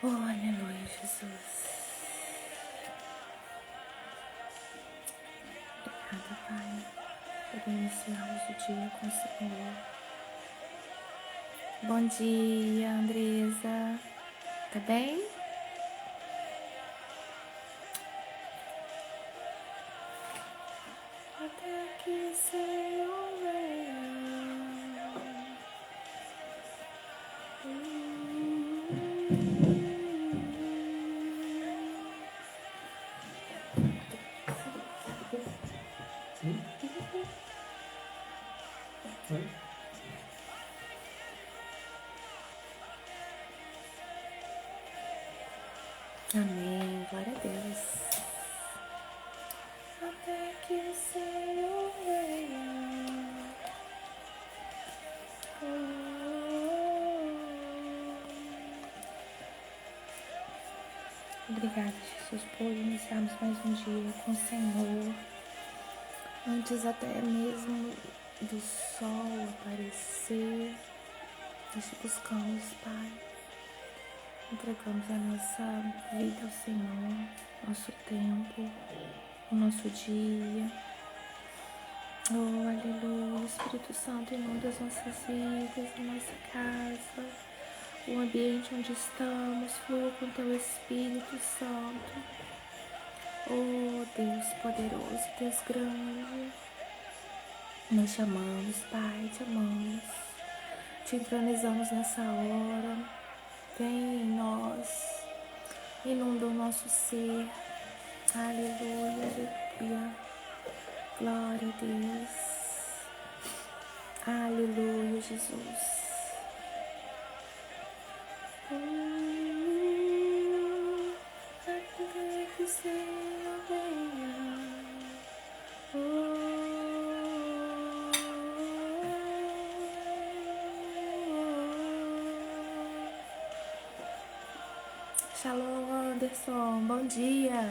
Oh, aleluia, Jesus. Obrigada, Pai, por iniciarmos o dia com o Senhor. Bom dia, Andresa. Tá bem? Até que o Senhor venha. Amém, glória a Deus. Até que o Senhor venha. Obrigada, Jesus, por iniciarmos mais um dia com o Senhor. Antes até mesmo do sol aparecer, nós te buscamos, Pai. Entregamos a nossa vida ao Senhor, nosso tempo, o nosso dia. Oh, aleluia, Espírito Santo, inunda as nossas vidas, a nossa casa, o ambiente onde estamos, flua com teu Espírito Santo. Oh, Deus poderoso, Deus grande, nós te amamos, Pai, te amamos, te entronizamos nessa hora. Vem em nós, inunda o nosso ser. Aleluia, aleluia. Glória a Deus. Aleluia, Jesus. Até que o Senhor venha. Shalom, Anderson, bom dia.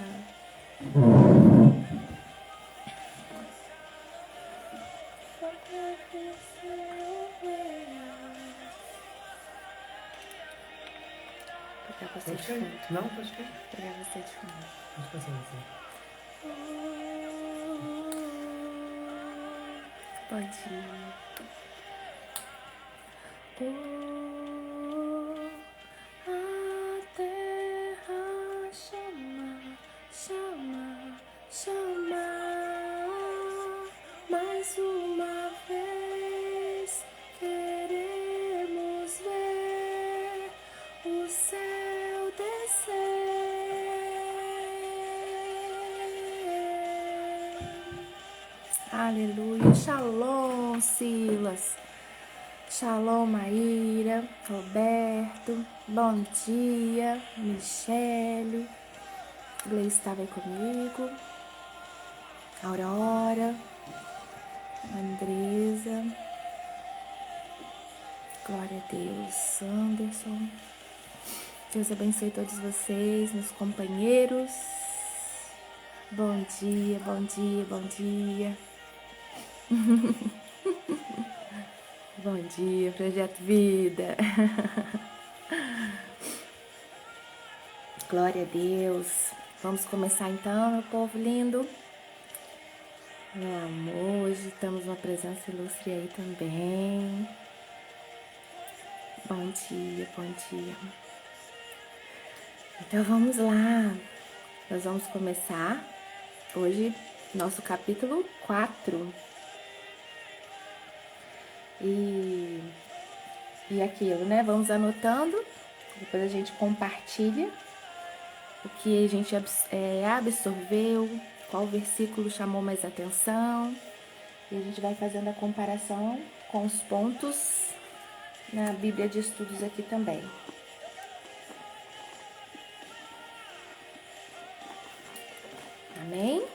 Pegar você de fundo. Não, pode ficar. Pegar você de fundo. Pode passar assim. Bom dia. A terra chama, chama, chama. Mais uma vez queremos ver o céu descer. Aleluia. Shalom, Silas. Shalom, Maíra, Roberto, bom dia, Michele, Gleice estava aí comigo, Aurora, Andresa, glória a Deus, Anderson, Deus abençoe todos vocês, meus companheiros, bom dia, bom dia, bom dia. Bom dia, Projeto Vida. Glória a Deus. Vamos começar então, meu povo lindo. Meu amor, hoje estamos uma presença ilustre aí também. Bom dia, bom dia. Então vamos lá. Nós vamos começar hoje nosso capítulo 4. E aquilo, né? Vamos anotando, depois a gente compartilha o que a gente absorveu, qual versículo chamou mais atenção. E a gente vai fazendo a comparação com os pontos na Bíblia de Estudos aqui também. Amém?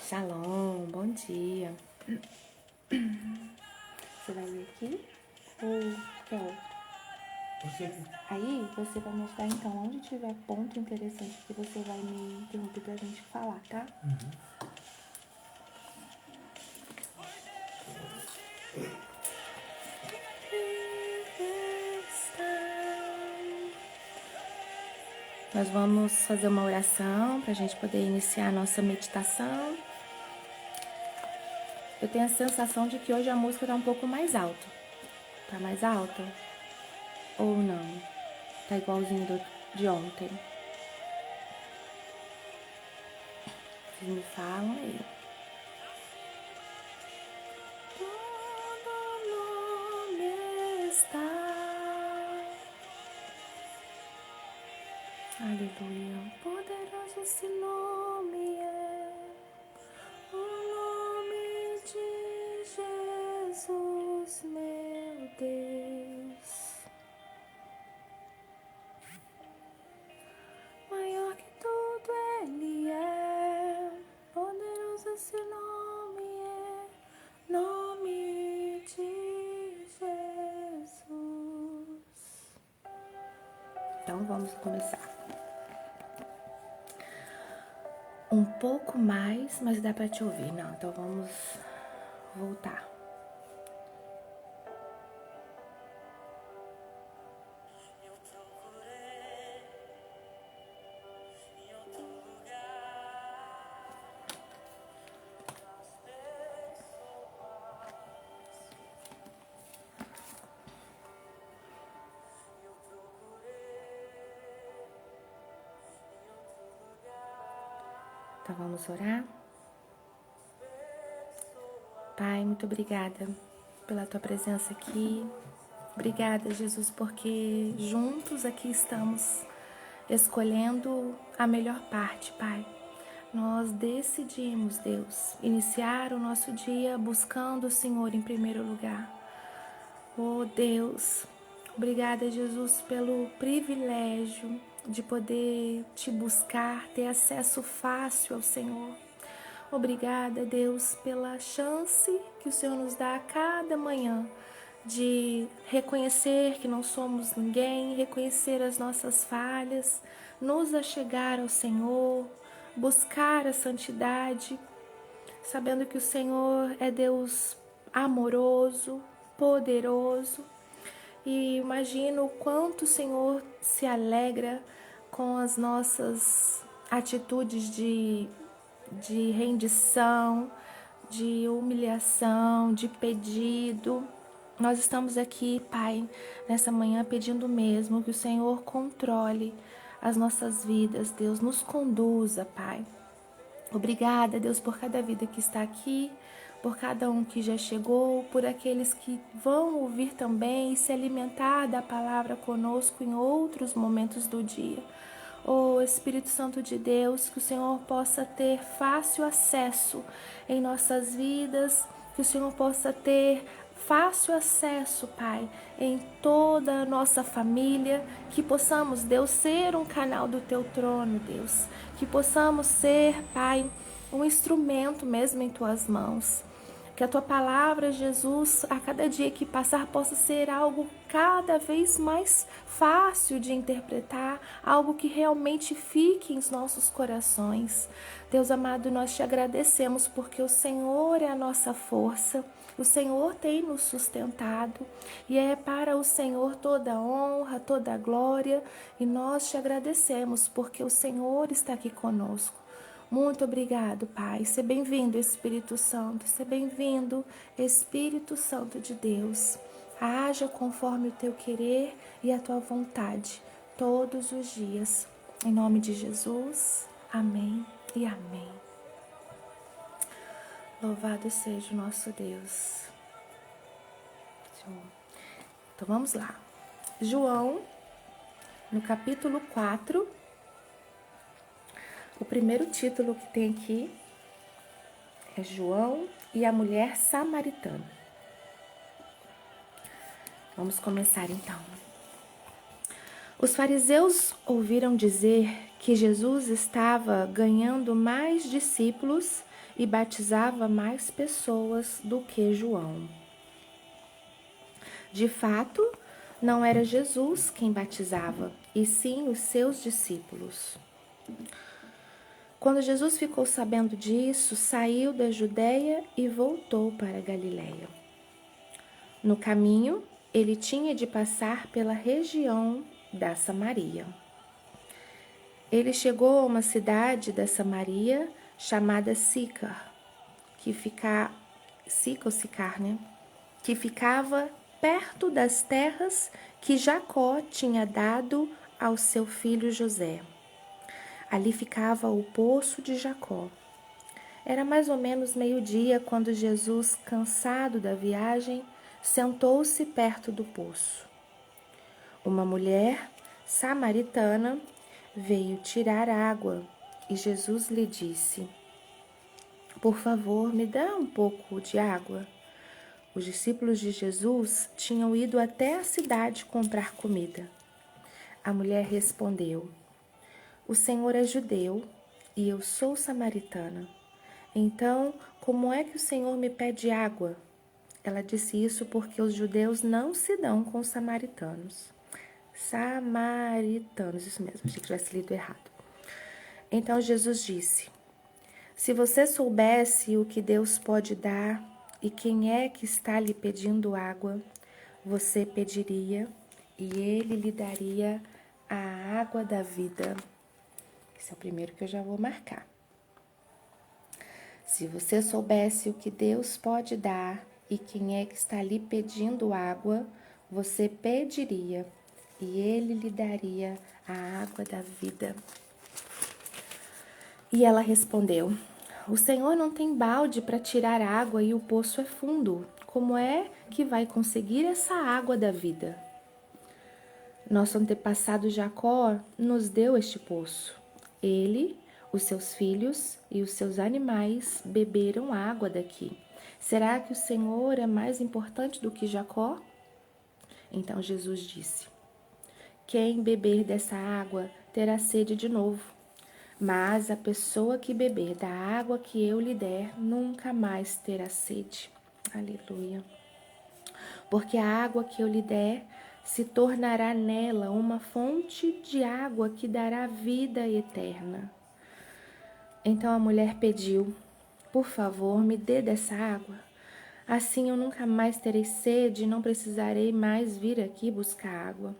Shalom, bom dia. Você vai ler aqui? Ou quer? Aí você vai me ajudar então, onde tiver ponto interessante que você vai me interromper pra gente falar, tá? Nós vamos fazer uma oração para a gente poder iniciar a nossa meditação. Eu tenho a sensação de que hoje a música está um pouco mais alta. Tá mais alta? Ou não? Tá igualzinho de ontem? Vocês me falam aí. Todo nome está. Aleluia. Poderoso esse nome é. O nome de Jesus, meu Deus. Maior que tudo Ele é. Poderoso esse nome é. Nome de Jesus. Então vamos começar. Um pouco mais, mas dá pra te ouvir. Não, então vamos voltar. Então vamos orar? Pai, muito obrigada pela tua presença aqui. Obrigada, Jesus, porque juntos aqui estamos escolhendo a melhor parte, Pai. Nós decidimos, Deus, iniciar o nosso dia buscando o Senhor em primeiro lugar. Oh, Deus, obrigada, Jesus, pelo privilégio de poder te buscar, ter acesso fácil ao Senhor. Obrigada, Deus, pela chance que o Senhor nos dá a cada manhã de reconhecer que não somos ninguém, reconhecer as nossas falhas, nos achegar ao Senhor, buscar a santidade, sabendo que o Senhor é Deus amoroso, poderoso. E imagino o quanto o Senhor se alegra com as nossas atitudes de rendição, de humilhação, de pedido. Nós estamos aqui, Pai, nessa manhã pedindo mesmo que o Senhor controle as nossas vidas, Deus, nos conduza, Pai. Obrigada, Deus, por cada vida que está aqui, por cada um que já chegou, por aqueles que vão ouvir também e se alimentar da palavra conosco em outros momentos do dia. Oh, Espírito Santo de Deus, que o Senhor possa ter fácil acesso em nossas vidas, que o Senhor possa ter fácil acesso, Pai, em toda a nossa família, que possamos, Deus, ser um canal do Teu trono, Deus, que possamos ser, Pai, um instrumento mesmo em Tuas mãos. Que a Tua palavra, Jesus, a cada dia que passar, possa ser algo cada vez mais fácil de interpretar, algo que realmente fique em nossos corações. Deus amado, nós te agradecemos porque o Senhor é a nossa força, o Senhor tem nos sustentado e é para o Senhor toda a honra, toda a glória, e nós te agradecemos porque o Senhor está aqui conosco. Muito obrigado, Pai. Seja bem-vindo, Espírito Santo. Seja bem-vindo, Espírito Santo de Deus. Haja conforme o teu querer e a tua vontade, todos os dias. Em nome de Jesus. Amém e amém. Louvado seja o nosso Deus. Então vamos lá. João, no capítulo 4. O primeiro título que tem aqui é João e a mulher samaritana. Vamos começar então. Os fariseus ouviram dizer que Jesus estava ganhando mais discípulos e batizava mais pessoas do que João. De fato, não era Jesus quem batizava, e sim os seus discípulos. Quando Jesus ficou sabendo disso, saiu da Judeia e voltou para a Galiléia. No caminho, ele tinha de passar pela região da Samaria. Ele chegou a uma cidade da Samaria chamada Sicar, Sicar, né? Que ficava perto das terras que Jacó tinha dado ao seu filho José. Ali ficava o poço de Jacó. Era mais ou menos meio-dia quando Jesus, cansado da viagem, sentou-se perto do poço. Uma mulher samaritana veio tirar água e Jesus lhe disse: "Por favor, me dá um pouco de água." Os discípulos de Jesus tinham ido até a cidade comprar comida. A mulher respondeu: "O Senhor é judeu e eu sou samaritana. Então, como é que o Senhor me pede água?" Ela disse isso porque os judeus não se dão com os samaritanos. Samaritanos, isso mesmo, achei que tivesse lido errado. Então Jesus disse: "Se você soubesse o que Deus pode dar e quem é que está lhe pedindo água, você pediria e ele lhe daria a água da vida." Esse é o primeiro que eu já vou marcar. Se você soubesse o que Deus pode dar e quem é que está lhe pedindo água, você pediria e ele lhe daria a água da vida. E ela respondeu: "O Senhor não tem balde para tirar água e o poço é fundo. Como é que vai conseguir essa água da vida? Nosso antepassado Jacó nos deu este poço. Ele, os seus filhos e os seus animais beberam água daqui. Será que o Senhor é mais importante do que Jacó?" Então Jesus disse: "Quem beber dessa água terá sede de novo. Mas a pessoa que beber da água que eu lhe der nunca mais terá sede." Aleluia. "Porque a água que eu lhe der se tornará nela uma fonte de água que dará vida eterna." Então a mulher pediu: "Por favor, me dê dessa água. Assim eu nunca mais terei sede e não precisarei mais vir aqui buscar água."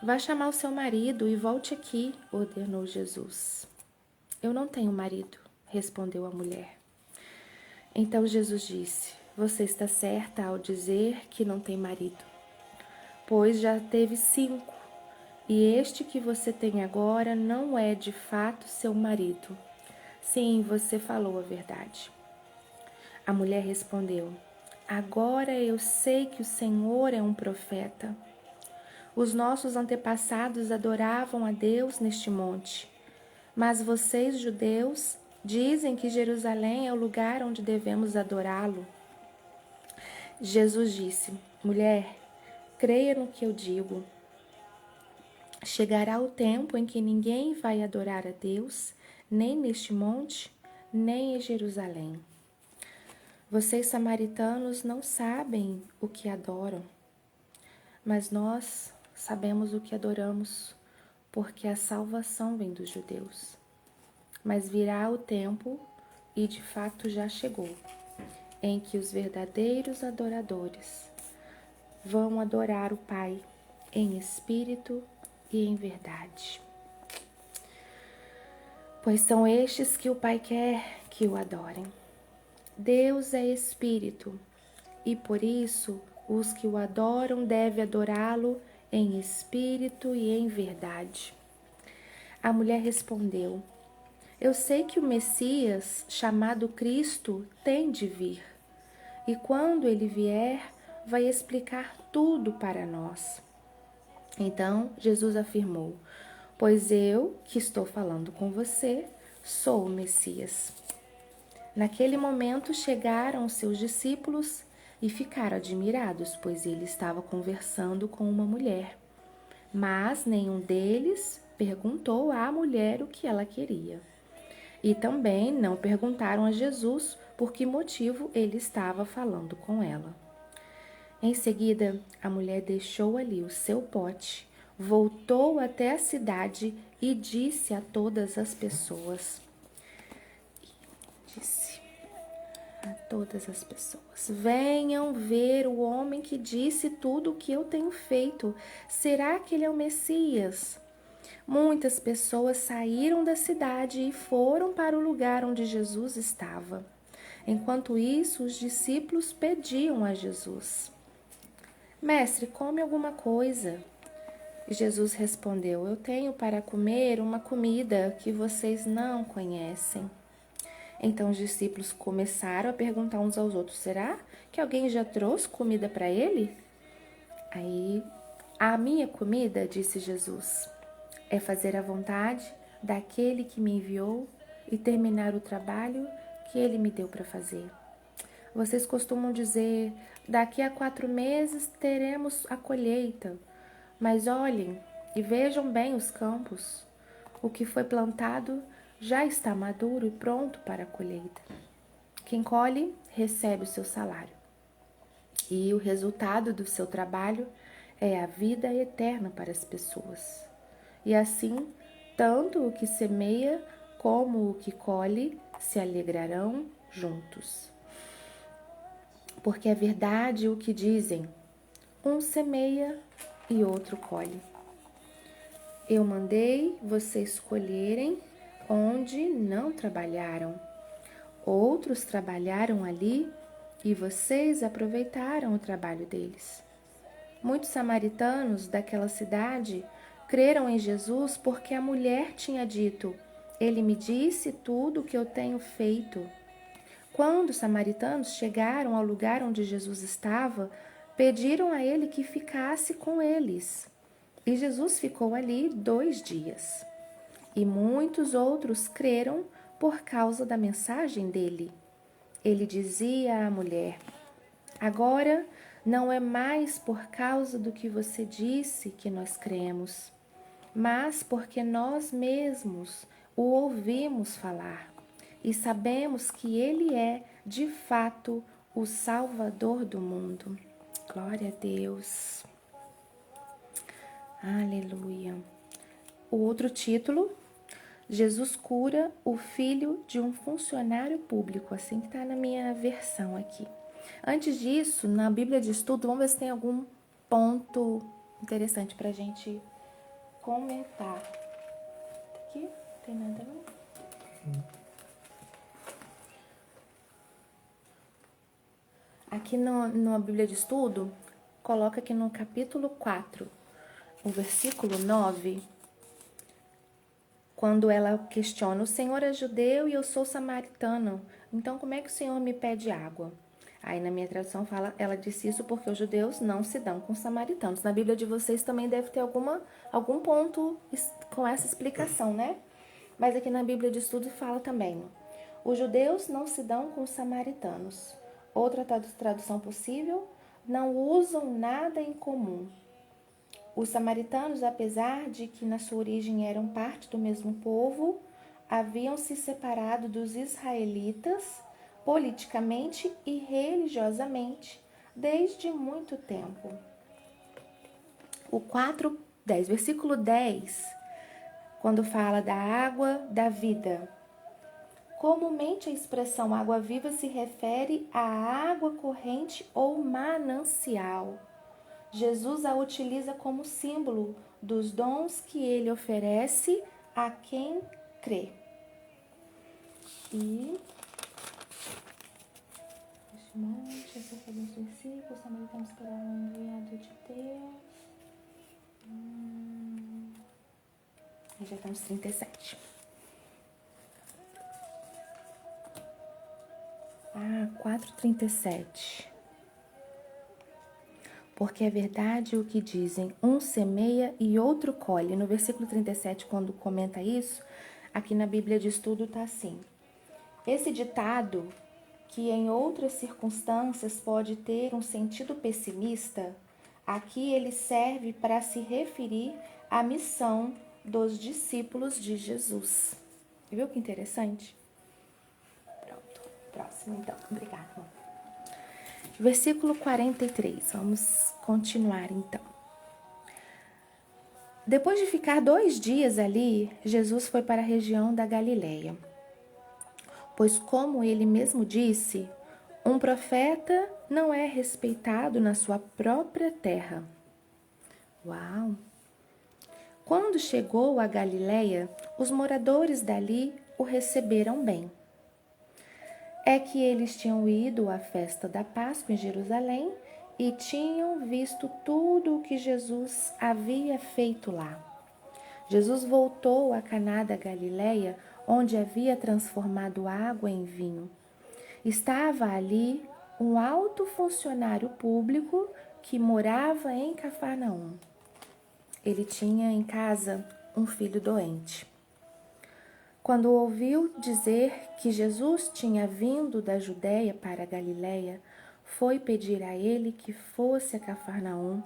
"Vá chamar o seu marido e volte aqui", ordenou Jesus. "Eu não tenho marido", respondeu a mulher. Então Jesus disse: "Você está certa ao dizer que não tem marido, pois já teve 5, e este que você tem agora não é de fato seu marido. Sim, você falou a verdade." A mulher respondeu: "Agora eu sei que o Senhor é um profeta. Os nossos antepassados adoravam a Deus neste monte. Mas vocês, judeus, dizem que Jerusalém é o lugar onde devemos adorá-lo." Jesus disse: "Mulher, creia no que eu digo. Chegará o tempo em que ninguém vai adorar a Deus, nem neste monte, nem em Jerusalém. Vocês, samaritanos, não sabem o que adoram, mas nós sabemos o que adoramos, porque a salvação vem dos judeus. Mas virá o tempo, e de fato já chegou, em que os verdadeiros adoradores vão adorar o Pai em espírito e em verdade. Pois são estes que o Pai quer que o adorem. Deus é espírito, e por isso os que o adoram devem adorá-lo em espírito e em verdade." A mulher respondeu: "Eu sei que o Messias, chamado Cristo, tem de vir. E quando ele vier, vai explicar tudo para nós." Então Jesus afirmou: "Pois eu, que estou falando com você, sou o Messias." Naquele momento chegaram os seus discípulos e ficaram admirados, pois ele estava conversando com uma mulher. Mas nenhum deles perguntou à mulher o que ela queria. E também não perguntaram a Jesus por que motivo ele estava falando com ela. Em seguida, a mulher deixou ali o seu pote, voltou até a cidade e disse a todas as pessoas: "Venham ver o homem que disse tudo o que eu tenho feito. Será que ele é o Messias?" Muitas pessoas saíram da cidade e foram para o lugar onde Jesus estava. Enquanto isso, os discípulos pediam a Jesus: Mestre, come alguma coisa. E Jesus respondeu: Eu tenho para comer uma comida que vocês não conhecem. Então os discípulos começaram a perguntar uns aos outros: Será que alguém já trouxe comida para ele? Aí, a minha comida, disse Jesus, é fazer a vontade daquele que me enviou e terminar o trabalho que ele me deu para fazer. Vocês costumam dizer: daqui a 4 meses teremos a colheita. Mas olhem e vejam bem os campos. O que foi plantado já está maduro e pronto para a colheita. Quem colhe recebe o seu salário. E o resultado do seu trabalho é a vida eterna para as pessoas. E assim, tanto o que semeia como o que colhe se alegrarão juntos. Porque é verdade o que dizem: um semeia e outro colhe. Eu mandei vocês colherem onde não trabalharam. Outros trabalharam ali e vocês aproveitaram o trabalho deles. Muitos samaritanos daquela cidade creram em Jesus porque a mulher tinha dito: Ele me disse tudo o que eu tenho feito. Quando os samaritanos chegaram ao lugar onde Jesus estava, pediram a ele que ficasse com eles. E Jesus ficou ali 2 dias. E muitos outros creram por causa da mensagem dele. Ele dizia à mulher: Agora não é mais por causa do que você disse que nós cremos, mas porque nós mesmos o ouvimos falar e sabemos que ele é, de fato, o Salvador do mundo. Glória a Deus. Aleluia. O outro título: Jesus cura o filho de um funcionário público, assim que está na minha versão aqui. Antes disso, na Bíblia de Estudo, vamos ver se tem algum ponto interessante para a gente comentar. Aqui, não tem nada não? Aqui na Bíblia de Estudo, coloca aqui no capítulo 4, o versículo 9, quando ela questiona: o Senhor é judeu e eu sou samaritano, então como é que o Senhor me pede água? Aí na minha tradução fala: ela disse isso porque os judeus não se dão com os samaritanos. Na Bíblia de vocês também deve ter algum ponto com essa explicação, né? Mas aqui na Bíblia de Estudo fala também: os judeus não se dão com os samaritanos. Outra tradução possível: não usam nada em comum. Os samaritanos, apesar de que na sua origem eram parte do mesmo povo, haviam se separado dos israelitas politicamente e religiosamente desde muito tempo. O 4:10, versículo 10, quando fala da água da vida. Comumente a expressão água viva se refere à água corrente ou manancial. Jesus a utiliza como símbolo dos dons que ele oferece a quem crê. E este monte, acerca dos versículos, os samaritanos esperavam o enviado de Deus. Aí já estamos 37. 4:37. Porque é verdade o que dizem: um semeia e outro colhe. No versículo 37, quando comenta isso, aqui na Bíblia de Estudo está assim: esse ditado, que em outras circunstâncias pode ter um sentido pessimista, aqui ele serve para se referir à missão dos discípulos de Jesus. Viu que interessante? Pronto, próximo então. Obrigada, irmão. Versículo 43, vamos continuar então. Depois de ficar 2 dias ali, Jesus foi para a região da Galileia. Pois, como ele mesmo disse, um profeta não é respeitado na sua própria terra. Uau! Quando chegou a Galiléia, os moradores dali o receberam bem. É que eles tinham ido à festa da Páscoa em Jerusalém e tinham visto tudo o que Jesus havia feito lá. Jesus voltou a Caná da Galiléia, onde havia transformado água em vinho. Estava ali um alto funcionário público que morava em Cafarnaum. Ele tinha em casa um filho doente. Quando ouviu dizer que Jesus tinha vindo da Judéia para a Galiléia, foi pedir a ele que fosse a Cafarnaum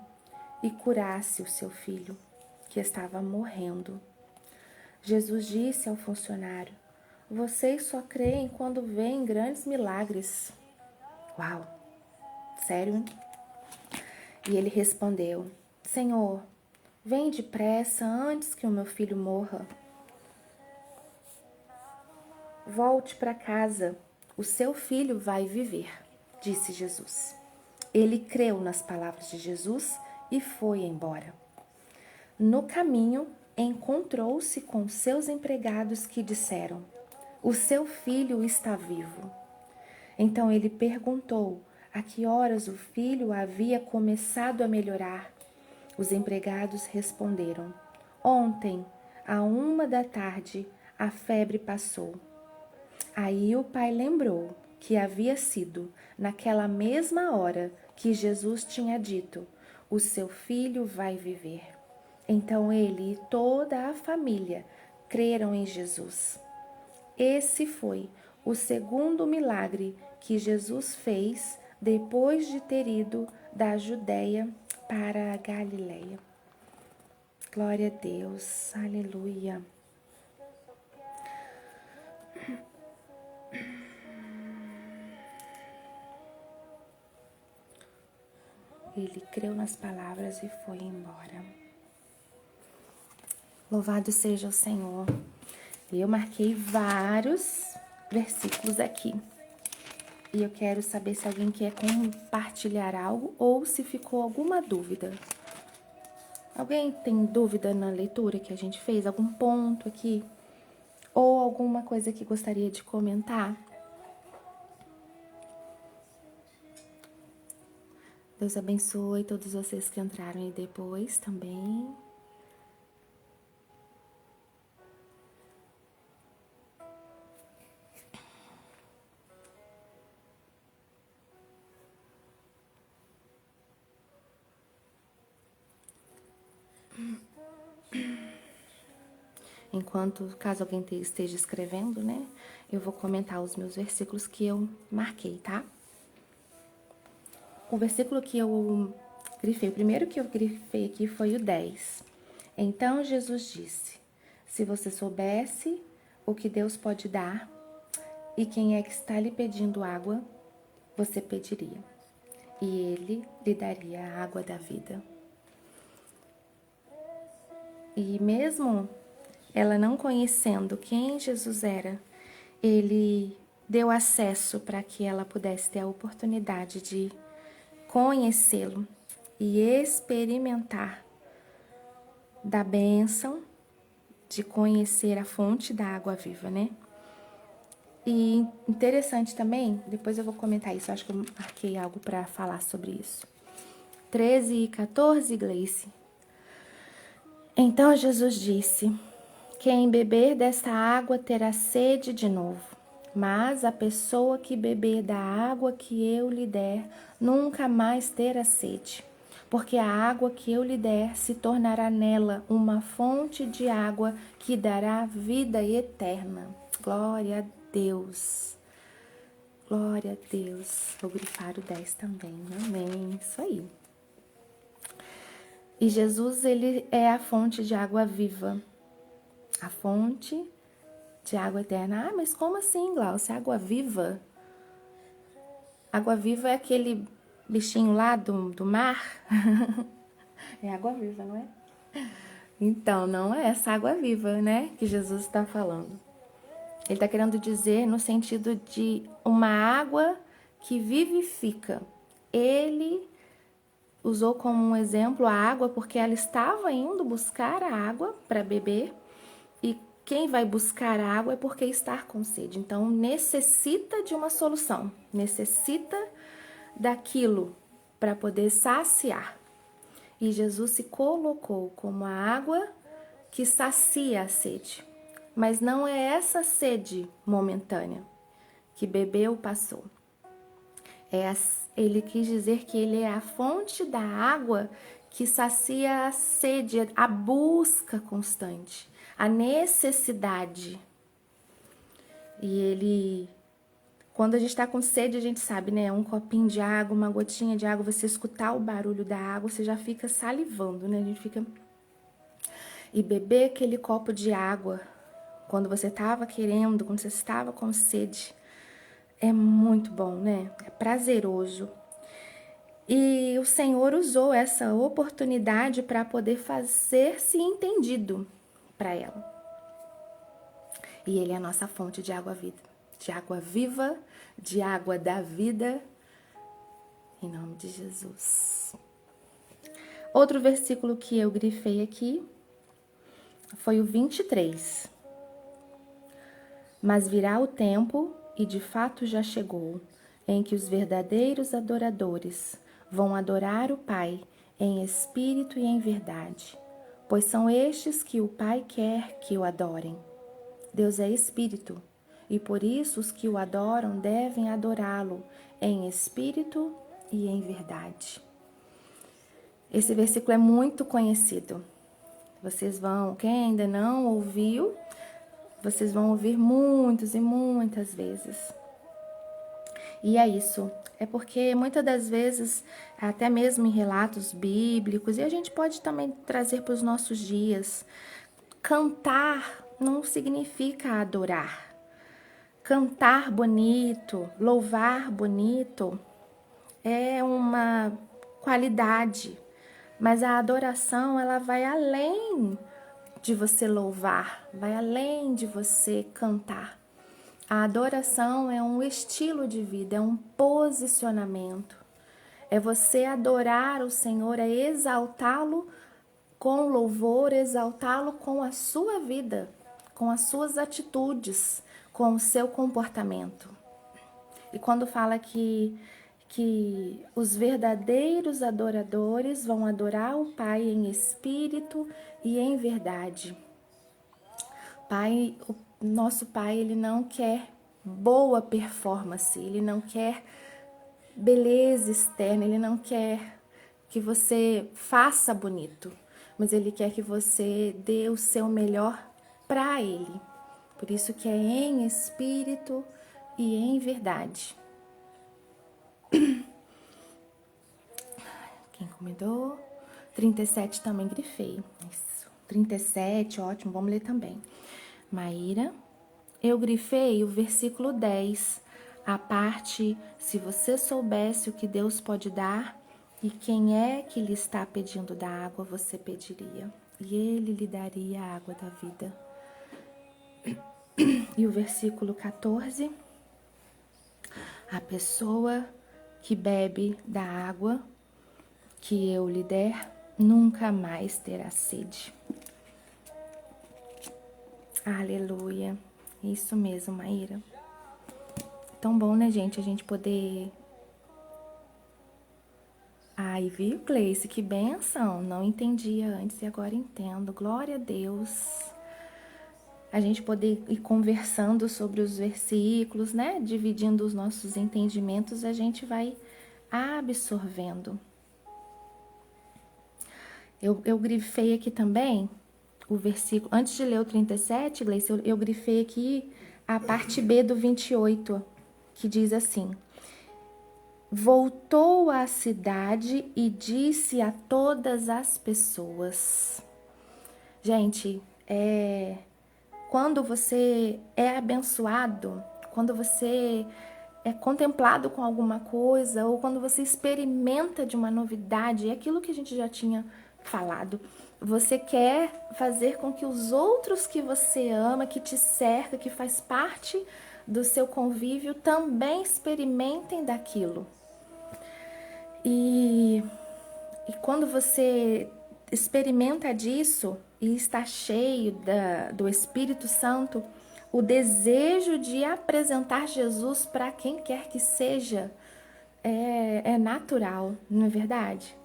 e curasse o seu filho, que estava morrendo. Jesus disse ao funcionário: "Vocês só creem quando veem grandes milagres." Uau! Sério? E ele respondeu: "Senhor, vem depressa antes que o meu filho morra. Volte para casa, o seu filho vai viver", disse Jesus. Ele creu nas palavras de Jesus e foi embora. No caminho, encontrou-se com seus empregados que disseram: "O seu filho está vivo." Então ele perguntou a que horas o filho havia começado a melhorar. Os empregados responderam: "Ontem, à 1 da tarde, a febre passou." Aí o pai lembrou que havia sido naquela mesma hora que Jesus tinha dito: "O seu filho vai viver." Então ele e toda a família creram em Jesus. Esse foi o segundo milagre que Jesus fez depois de ter ido da Judéia para a Galiléia. Glória a Deus, aleluia. Ele creu nas palavras e foi embora. Louvado seja o Senhor. Eu marquei vários versículos aqui. E eu quero saber se alguém quer compartilhar algo ou se ficou alguma dúvida. Alguém tem dúvida na leitura que a gente fez? Algum ponto aqui? Ou alguma coisa que gostaria de comentar? Deus abençoe todos vocês que entraram aí depois também. Enquanto, caso alguém esteja escrevendo, né? Eu vou comentar os meus versículos que eu marquei, tá? O versículo que eu grifei, o primeiro que eu grifei aqui foi o 10. Então Jesus disse: "Se você soubesse o que Deus pode dar e quem é que está lhe pedindo água, você pediria, e ele lhe daria a água da vida." E mesmo ela não conhecendo quem Jesus era, ele deu acesso para que ela pudesse ter a oportunidade de conhecê-lo e experimentar da bênção de conhecer a fonte da água viva, né? E interessante também, depois eu vou comentar isso, acho que eu marquei algo para falar sobre isso. 13 e 14, Gleice. Então Jesus disse: "Quem beber desta água terá sede de novo, mas a pessoa que beber da água que eu lhe der nunca mais terá sede, porque a água que eu lhe der se tornará nela uma fonte de água que dará vida eterna." Glória a Deus. Glória a Deus. Vou grifar o 10 também. Amém. Isso aí. E Jesus, ele é a fonte de água viva. A fonte de água eterna. Ah, mas como assim, Glaucia? Água viva? Água viva é aquele bichinho lá do mar? É água viva, não é? Então, não é essa água viva, né? Que Jesus está falando. Ele está querendo dizer no sentido de uma água que vivifica. Ele usou como um exemplo a água porque ela estava indo buscar a água para beber, e quem vai buscar a água é porque está com sede. Então necessita de uma solução, necessita daquilo para poder saciar. E Jesus se colocou como a água que sacia a sede. Mas não é essa sede momentânea que bebeu, passou. Ele quis dizer que ele é a fonte da água que sacia a sede, a busca constante, a necessidade. E ele, quando a gente está com sede, a gente sabe, né? Um copinho de água, uma gotinha de água, você escutar o barulho da água, você já fica salivando, né? A gente fica... E beber aquele copo de água, quando você estava querendo, quando você estava com sede, é muito bom, né? É prazeroso. E o Senhor usou essa oportunidade para poder fazer-se entendido para ela. E Ele é a nossa fonte de água viva, de água da vida, em nome de Jesus. Outro versículo que eu grifei aqui foi o 23. Mas virá o tempo, e de fato já chegou, em que os verdadeiros adoradores vão adorar o Pai em espírito e em verdade, pois são estes que o Pai quer que o adorem. Deus é espírito, e por isso os que o adoram devem adorá-lo em espírito e em verdade. Esse versículo é muito conhecido. Vocês vão, quem ainda não ouviu, vocês vão ouvir muitas e muitas vezes. E é isso. É porque muitas das vezes, até mesmo em relatos bíblicos, e a gente pode também trazer para os nossos dias, cantar não significa adorar. Cantar bonito, louvar bonito é uma qualidade, mas a adoração ela vai além de você louvar, vai além de você cantar. A adoração é um estilo de vida, é um posicionamento. É você adorar o Senhor, é exaltá-lo com louvor, exaltá-lo com a sua vida, com as suas atitudes, com o seu comportamento. E quando fala que os verdadeiros adoradores vão adorar o Pai em espírito e em verdade. Pai, o nosso Pai, Ele não quer boa performance, Ele não quer beleza externa, Ele não quer que você faça bonito, mas Ele quer que você dê o seu melhor para Ele. Por isso que é em espírito e em verdade. Quem comentou? 37 também grifei. Isso. 37, ótimo, vamos ler também. Maíra, eu grifei o versículo 10, a parte, se você soubesse o que Deus pode dar e quem é que lhe está pedindo da água, você pediria, e Ele lhe daria a água da vida. E o versículo 14, a pessoa que bebe da água que eu lhe der, nunca mais terá sede. Aleluia. Isso mesmo, Maíra. Tão bom, né, gente? A gente poder... Ai, viu, Gleice? Que benção. Não entendia antes e agora entendo. Glória a Deus. A gente poder ir conversando sobre os versículos, né? Dividindo os nossos entendimentos, a gente vai absorvendo. Eu grifei aqui também o versículo, antes de ler o 37, Gleice, eu grifei aqui a parte B do 28, que diz assim: voltou à cidade e disse a todas as pessoas. Gente, quando você é abençoado, quando você é contemplado com alguma coisa, ou quando você experimenta de uma novidade, é aquilo que a gente já tinha falado, você quer fazer com que os outros que você ama, que te cerca, que faz parte do seu convívio, também experimentem daquilo. E E quando você experimenta disso e está cheio do Espírito Santo, o desejo de apresentar Jesus para quem quer que seja é natural, não é verdade?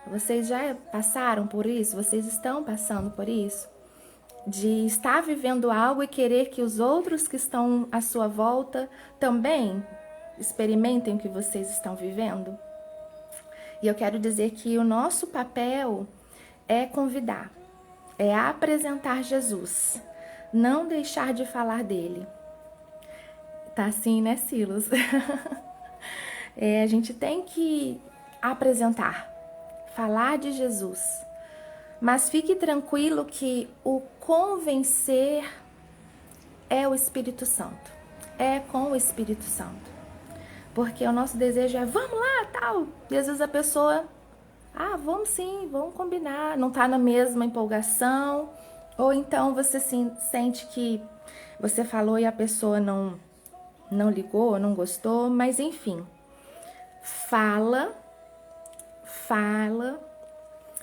Vocês já passaram por isso? Vocês estão passando por isso? De estar vivendo algo e querer que os outros que estão à sua volta também experimentem o que vocês estão vivendo? E eu quero dizer que o nosso papel é convidar, é apresentar Jesus, não deixar de falar dele. Tá assim, né, Silas? A gente tem que apresentar, falar de Jesus. Mas fique tranquilo que o convencer é o Espírito Santo. É com o Espírito Santo. Porque o nosso desejo é, vamos lá, tal. E às vezes a pessoa, vamos sim, vamos combinar. Não tá na mesma empolgação. Ou então você sente que você falou e a pessoa não ligou, não gostou. Mas enfim, fala,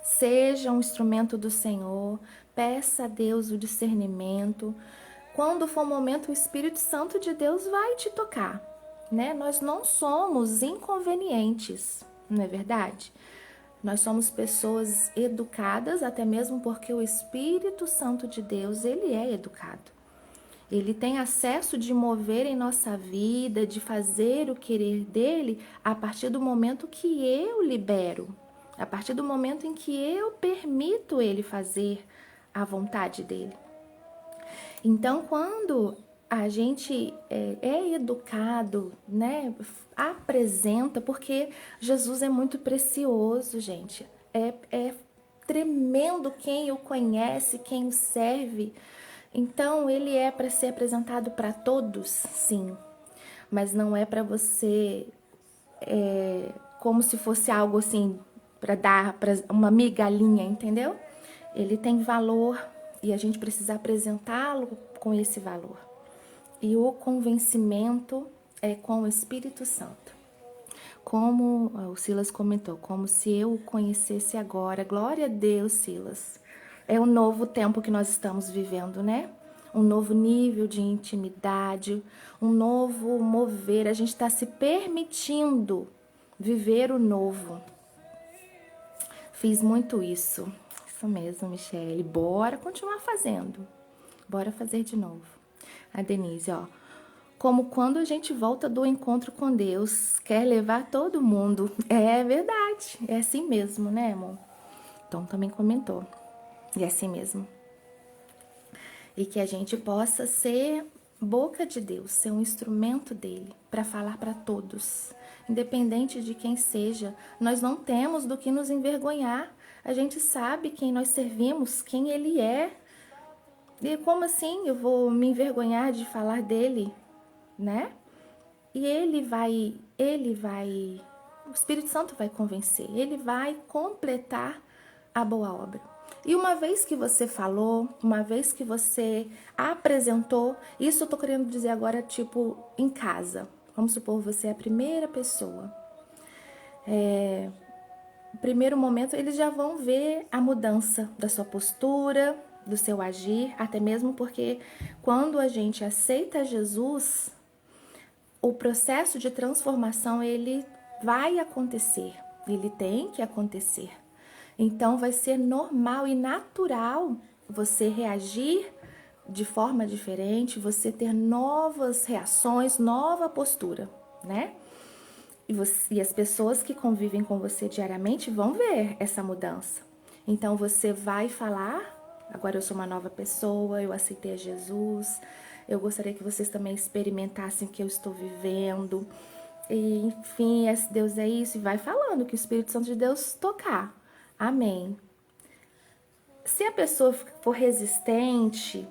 seja um instrumento do Senhor, peça a Deus o discernimento. Quando for o momento, o Espírito Santo de Deus vai te tocar, né? Nós não somos inconvenientes, não é verdade? Nós somos pessoas educadas, até mesmo porque o Espírito Santo de Deus, ele é educado. Ele tem acesso de mover em nossa vida, de fazer o querer dele a partir do momento que eu libero, a partir do momento em que eu permito ele fazer a vontade dele. Então, quando a gente é educado, né, apresenta, porque Jesus é muito precioso, gente. É tremendo quem o conhece, quem o serve. Então, ele é para ser apresentado para todos, sim. Mas não é para você como se fosse algo assim, para dar pra uma migalhinha, entendeu? Ele tem valor e a gente precisa apresentá-lo com esse valor. E o convencimento é com o Espírito Santo. Como o Silas comentou, como se eu o conhecesse agora. Glória a Deus, Silas. É um novo tempo que nós estamos vivendo, né? Um novo nível de intimidade, um novo mover. A gente está se permitindo viver o novo. Fiz muito isso. Isso mesmo, Michele. Bora continuar fazendo. Bora fazer de novo. A Denise, ó. Como quando a gente volta do encontro com Deus, quer levar todo mundo. É verdade. É assim mesmo, né, amor? Tom também comentou. E é assim mesmo. E que a gente possa ser boca de Deus, ser um instrumento dele para falar para todos. Independente de quem seja, nós não temos do que nos envergonhar. A gente sabe quem nós servimos, quem ele é. E como assim eu vou me envergonhar de falar dele, né? E o Espírito Santo vai convencer, ele vai completar a boa obra. E uma vez que você falou, uma vez que você apresentou, isso eu tô querendo dizer agora, tipo, em casa. Vamos supor, você é a primeira pessoa. No primeiro momento, eles já vão ver a mudança da sua postura, do seu agir, até mesmo porque quando a gente aceita Jesus, o processo de transformação, ele vai acontecer, ele tem que acontecer. Então, vai ser normal e natural você reagir de forma diferente, você ter novas reações, nova postura, né? E as pessoas que convivem com você diariamente vão ver essa mudança. Então, você vai falar, agora eu sou uma nova pessoa, eu aceitei a Jesus, eu gostaria que vocês também experimentassem o que eu estou vivendo. E, enfim, Deus é isso, e vai falando que o Espírito Santo de Deus tocar. Amém. Se a pessoa for resistente,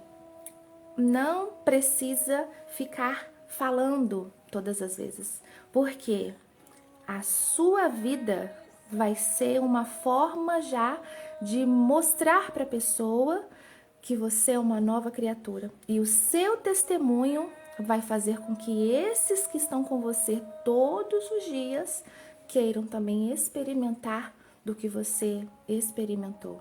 não precisa ficar falando todas as vezes, porque a sua vida vai ser uma forma já de mostrar para a pessoa que você é uma nova criatura. E o seu testemunho vai fazer com que esses que estão com você todos os dias queiram também experimentar do que você experimentou.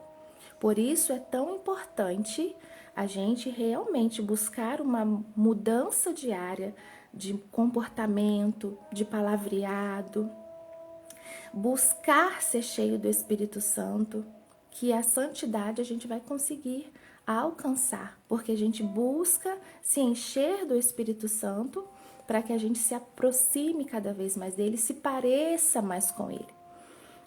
Por isso é tão importante a gente realmente buscar uma mudança diária de comportamento, de palavreado, buscar ser cheio do Espírito Santo, que a santidade a gente vai conseguir alcançar, porque a gente busca se encher do Espírito Santo para que a gente se aproxime cada vez mais dele, se pareça mais com ele.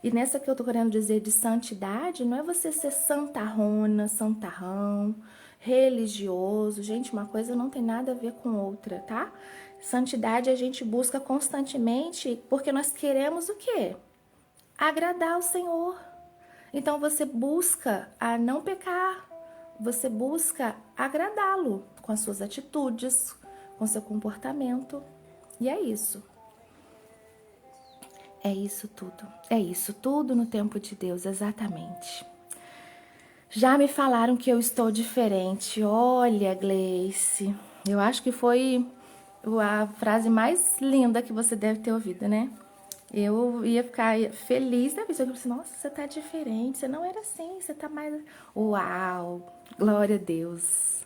E nessa que eu tô querendo dizer de santidade, não é você ser santarrona, santarrão, religioso. Gente, uma coisa não tem nada a ver com outra, tá? Santidade a gente busca constantemente porque nós queremos o quê? Agradar ao Senhor. Então você busca a não pecar, você busca agradá-lo com as suas atitudes, com seu comportamento. E é isso. É isso tudo. É isso tudo no tempo de Deus, exatamente. Já me falaram que eu estou diferente. Olha, Gleice, eu acho que foi a frase mais linda que você deve ter ouvido, né? Eu ia ficar feliz da vez. Eu pensei, nossa, você tá diferente, você não era assim, você tá mais... Uau, glória a Deus.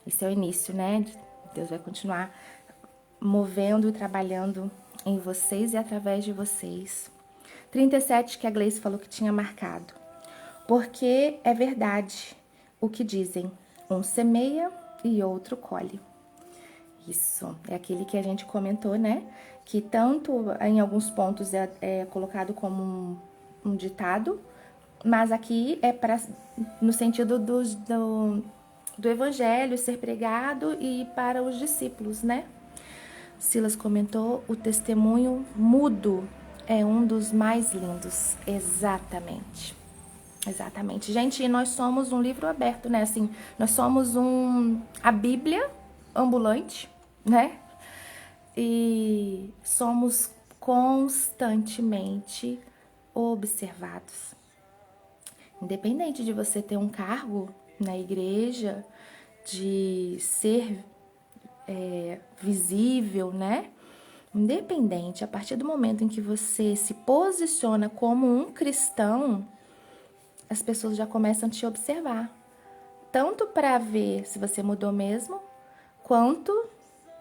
Esse é o início, né? Deus vai continuar movendo e trabalhando em vocês e através de vocês. 37, que a Gleice falou que tinha marcado. Porque é verdade o que dizem, um semeia e outro colhe. Isso, é aquele que a gente comentou, né? Que tanto em alguns pontos é colocado como um ditado, mas aqui é no sentido do evangelho ser pregado e para os discípulos, né? Silas comentou, o testemunho mudo é um dos mais lindos. Exatamente. Exatamente. Gente, nós somos um livro aberto, né? Assim, nós somos a Bíblia ambulante, né? E somos constantemente observados. Independente de você ter um cargo na igreja, de ser visível, né? Independente, a partir do momento em que você se posiciona como um cristão, as pessoas já começam a te observar. Tanto para ver se você mudou mesmo, quanto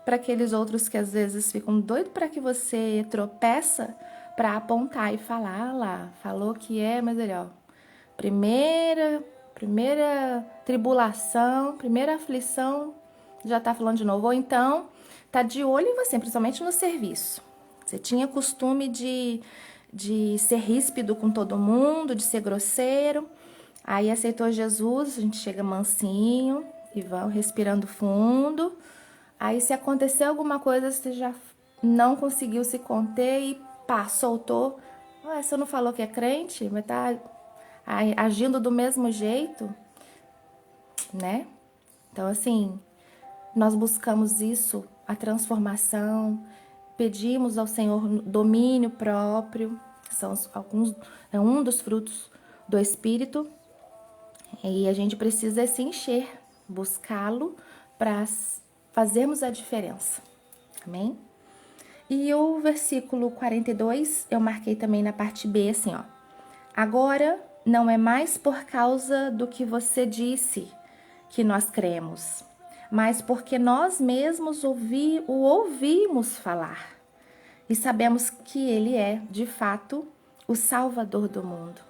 para aqueles outros que às vezes ficam doidos para que você tropeça, para apontar e falar, lá, falou que é, mas olha, ó, primeira tribulação, primeira aflição, já tá falando de novo. Ou então, tá de olho em você, principalmente no serviço. Você tinha costume de ser ríspido com todo mundo, de ser grosseiro. Aí aceitou Jesus, a gente chega mansinho e vai respirando fundo. Aí se acontecer alguma coisa, você já não conseguiu se conter e pá, soltou. Ué, você não falou que é crente, mas tá agindo do mesmo jeito, né? Então, assim, nós buscamos isso, a transformação, pedimos ao Senhor domínio próprio, é um dos frutos do Espírito, e a gente precisa se encher, buscá-lo para fazermos a diferença, amém? E o versículo 42, eu marquei também na parte B, assim, ó. Agora, não é mais por causa do que você disse que nós cremos, mas porque nós mesmos o ouvimos falar e sabemos que ele é, de fato, o Salvador do mundo.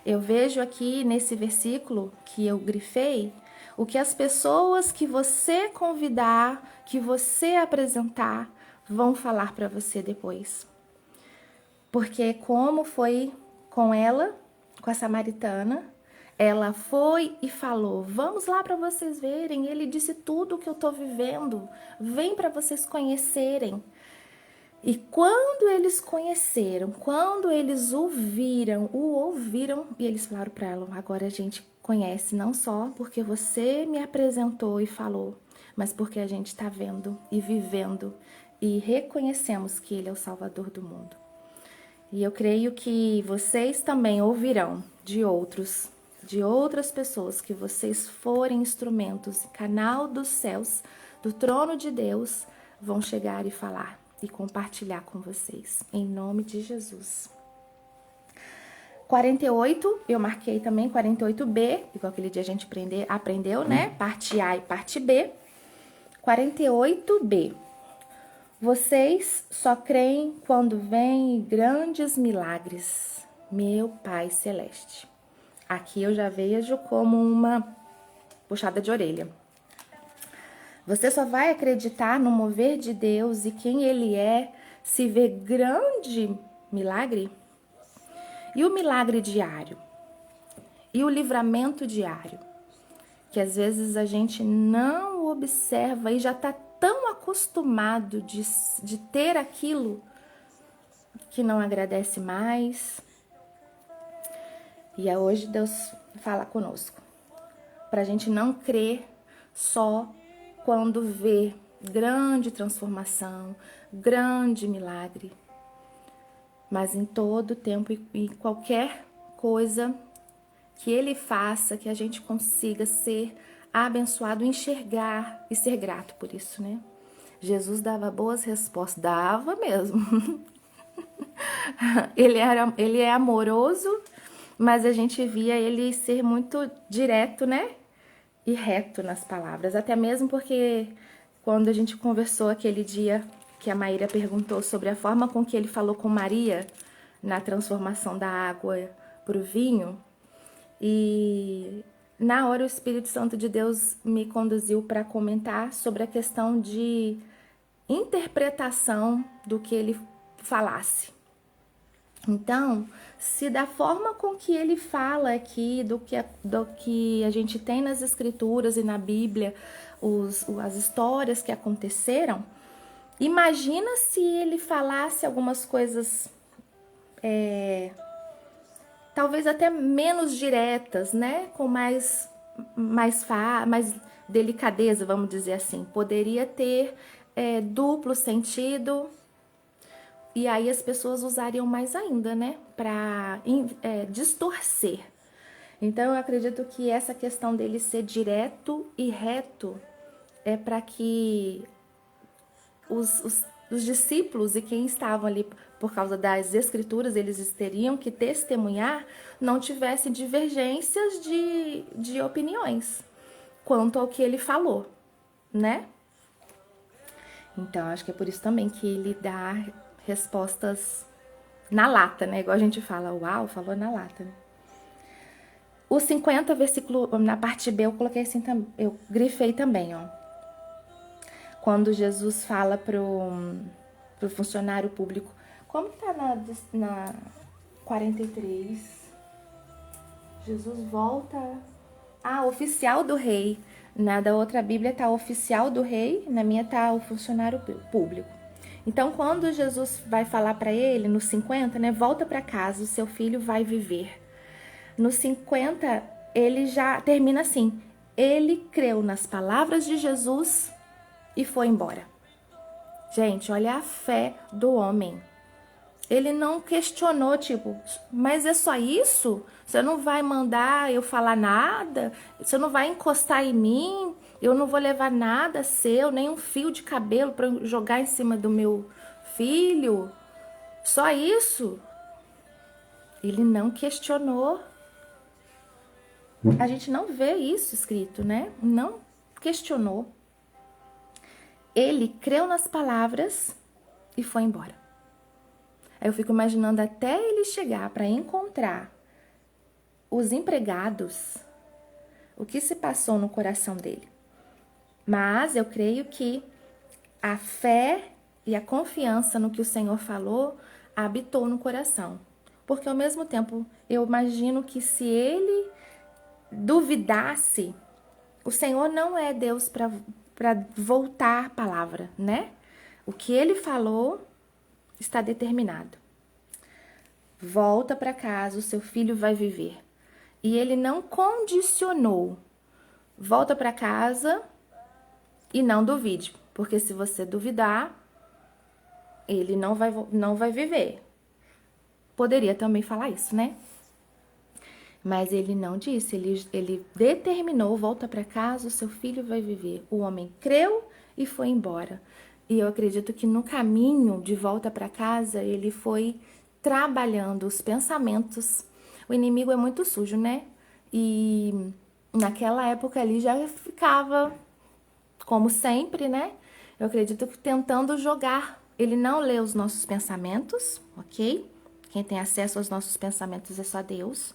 Eu vejo aqui nesse versículo que eu grifei o que as pessoas que você convidar, que você apresentar, vão falar para você depois. Porque como foi com ela, com a samaritana, ela foi e falou, vamos lá para vocês verem, ele disse tudo o que eu estou vivendo, vem para vocês conhecerem. E quando eles conheceram, quando eles o ouviram, e eles falaram para ela, agora a gente conhece não só porque você me apresentou e falou, mas porque a gente está vendo e vivendo e reconhecemos que ele é o Salvador do mundo. E eu creio que vocês também ouvirão de outras pessoas, que vocês forem instrumentos, canal dos céus, do trono de Deus, vão chegar e falar e compartilhar com vocês, em nome de Jesus. 48, eu marquei também 48B, igual aquele dia a gente aprendeu, né? Parte A e parte B. 48B. Vocês só creem quando vêm grandes milagres, meu Pai Celeste. Aqui eu já vejo como uma puxada de orelha. Você só vai acreditar no mover de Deus e quem Ele é se vê grande milagre? E o milagre diário? E o livramento diário? Que às vezes a gente não observa e já está tão acostumado de ter aquilo que não agradece mais. E hoje Deus fala conosco, para a gente não crer só quando vê grande transformação, grande milagre, mas em todo tempo e qualquer coisa que Ele faça, que a gente consiga ser abençoado, enxergar e ser grato por isso, né? Jesus dava boas respostas, dava mesmo. Ele é amoroso, mas a gente via ele ser muito direto, né? E reto nas palavras. Até mesmo porque quando a gente conversou aquele dia que a Maíra perguntou sobre a forma com que ele falou com Maria na transformação da água para o vinho, e na hora o Espírito Santo de Deus me conduziu para comentar sobre a questão de interpretação do que ele falasse. Então, se da forma com que ele fala aqui, do que a gente tem nas escrituras e na Bíblia, as histórias que aconteceram, imagina se ele falasse algumas coisas, talvez até menos diretas, né? Com mais delicadeza, vamos dizer assim. Poderia ter duplo sentido. E aí as pessoas usariam mais ainda, né? Para distorcer. Então eu acredito que essa questão dele ser direto e reto é para que os discípulos e quem estavam ali por causa das escrituras, eles teriam que testemunhar, não tivessem divergências de opiniões quanto ao que ele falou, né? Então acho que é por isso também que ele dá respostas na lata, né? Igual a gente fala, uau, falou na lata, né? O 50, versículo, na parte B, eu coloquei assim, eu grifei também, ó. Quando Jesus fala pro funcionário público, como tá na 43? Jesus volta... oficial do rei. Na da outra Bíblia tá oficial do rei, na minha tá o funcionário público. Então, quando Jesus vai falar para ele, no 50, né? Volta para casa, o seu filho vai viver. No 50, ele já termina assim. Ele creu nas palavras de Jesus e foi embora. Gente, olha a fé do homem. Ele não questionou, tipo, mas é só isso? Você não vai mandar eu falar nada? Você não vai encostar em mim? Eu não vou levar nada seu, nem um fio de cabelo para jogar em cima do meu filho? Só isso? Ele não questionou. A gente não vê isso escrito, né? Não questionou. Ele creu nas palavras e foi embora. Aí eu fico imaginando até ele chegar para encontrar os empregados, o que se passou no coração dele. Mas eu creio que a fé e a confiança no que o Senhor falou habitou no coração. Porque ao mesmo tempo eu imagino que se ele duvidasse, o Senhor não é Deus para voltar a palavra, né? O que ele falou está determinado. Volta para casa, o seu filho vai viver. E ele não condicionou. Volta para casa e não duvide, porque se você duvidar, ele não vai viver. Poderia também falar isso, né? Mas ele não disse, ele determinou, volta para casa, o seu filho vai viver. O homem creu e foi embora. E eu acredito que no caminho de volta para casa, ele foi trabalhando os pensamentos, o inimigo é muito sujo, né? E naquela época ali já ficava, como sempre, né? Eu acredito que tentando jogar. Ele não lê os nossos pensamentos, ok? Quem tem acesso aos nossos pensamentos é só Deus.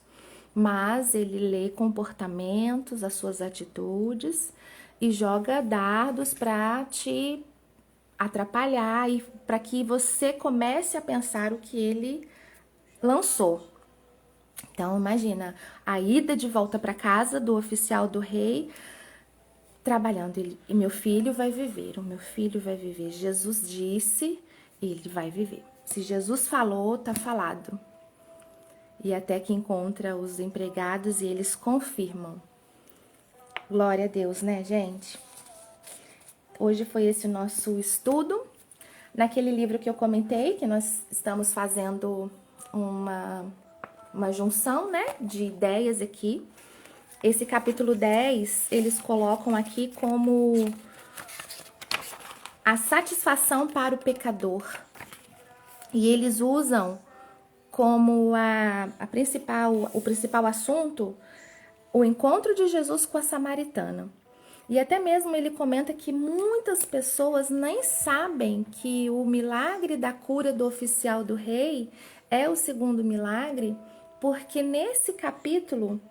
Mas ele lê comportamentos, as suas atitudes e joga dardos para te atrapalhar e para que você comece a pensar o que ele lançou. Então, imagina a ida de volta para casa do oficial do rei, trabalhando. E meu filho vai viver, o meu filho vai viver. Jesus disse, ele vai viver. Se Jesus falou, tá falado. E até que encontra os empregados e eles confirmam. Glória a Deus, né, gente? Hoje foi esse o nosso estudo. Naquele livro que eu comentei, que nós estamos fazendo uma junção, né, de ideias aqui. Esse capítulo 10, eles colocam aqui como a satisfação para o pecador. E eles usam como o principal assunto o encontro de Jesus com a samaritana. E até mesmo ele comenta que muitas pessoas nem sabem que o milagre da cura do oficial do rei é o segundo milagre, porque nesse capítulo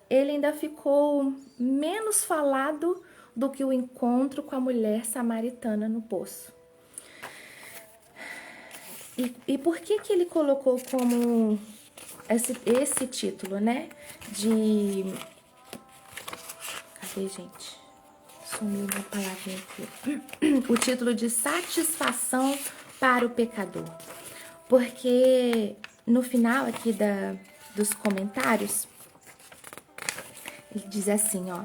ele ainda ficou menos falado do que o encontro com a mulher samaritana no poço. E por que ele colocou como esse título, né? Cadê, gente? Sumiu uma palavrinha aqui. O título de satisfação para o pecador. Porque no final aqui dos comentários, ele diz assim, ó.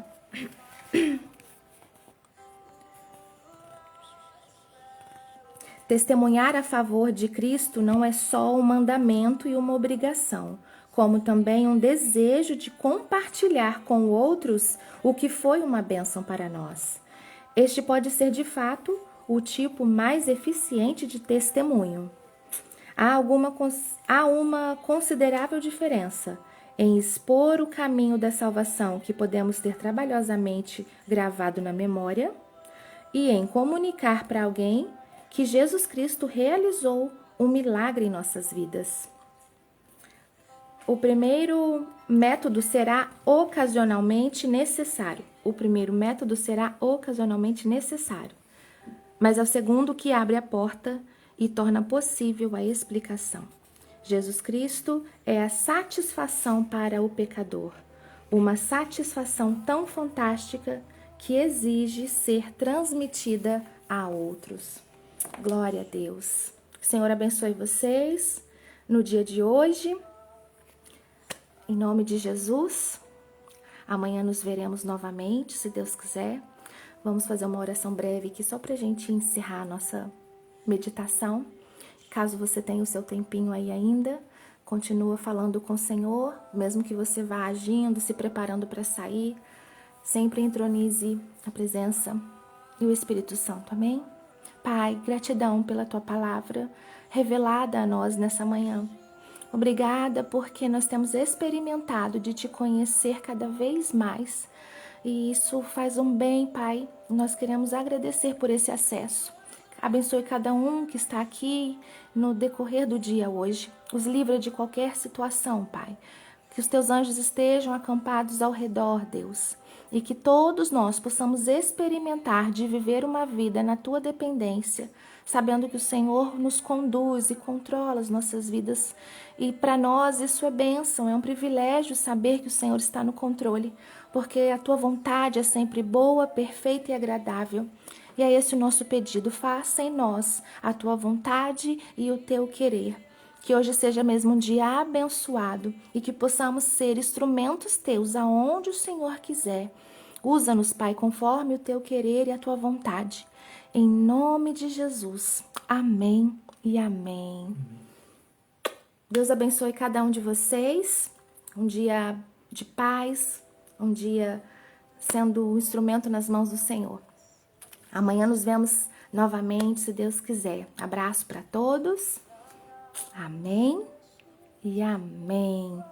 Testemunhar a favor de Cristo não é só um mandamento e uma obrigação, como também um desejo de compartilhar com outros o que foi uma bênção para nós. Este pode ser, de fato, o tipo mais eficiente de testemunho. Há uma considerável diferença em expor o caminho da salvação que podemos ter trabalhosamente gravado na memória e em comunicar para alguém que Jesus Cristo realizou um milagre em nossas vidas. O primeiro método será ocasionalmente necessário. Mas é o segundo que abre a porta e torna possível a explicação. Jesus Cristo é a satisfação para o pecador, uma satisfação tão fantástica que exige ser transmitida a outros. Glória a Deus. O Senhor abençoe vocês no dia de hoje. Em nome de Jesus. Amanhã nos veremos novamente, se Deus quiser. Vamos fazer uma oração breve aqui só pra gente encerrar a nossa meditação. Caso você tenha o seu tempinho aí ainda, continua falando com o Senhor, mesmo que você vá agindo, se preparando para sair, sempre entronize a presença e o Espírito Santo, amém? Pai, gratidão pela Tua palavra revelada a nós nessa manhã. Obrigada porque nós temos experimentado de Te conhecer cada vez mais. E isso faz um bem, Pai. Nós queremos agradecer por esse acesso. Abençoe cada um que está aqui no decorrer do dia hoje. Os livra de qualquer situação, Pai. Que os Teus anjos estejam acampados ao redor, Deus. E que todos nós possamos experimentar de viver uma vida na Tua dependência, sabendo que o Senhor nos conduz e controla as nossas vidas. E para nós isso é bênção, é um privilégio saber que o Senhor está no controle, porque a Tua vontade é sempre boa, perfeita e agradável. E é esse o nosso pedido, faça em nós a Tua vontade e o Teu querer. Que hoje seja mesmo um dia abençoado e que possamos ser instrumentos Teus aonde o Senhor quiser. Usa-nos, Pai, conforme o Teu querer e a Tua vontade. Em nome de Jesus. Amém e amém. Deus abençoe cada um de vocês. Um dia de paz, um dia sendo um instrumento nas mãos do Senhor. Amanhã nos vemos novamente, se Deus quiser. Abraço para todos. Amém e amém.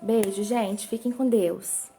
Beijo, gente. Fiquem com Deus.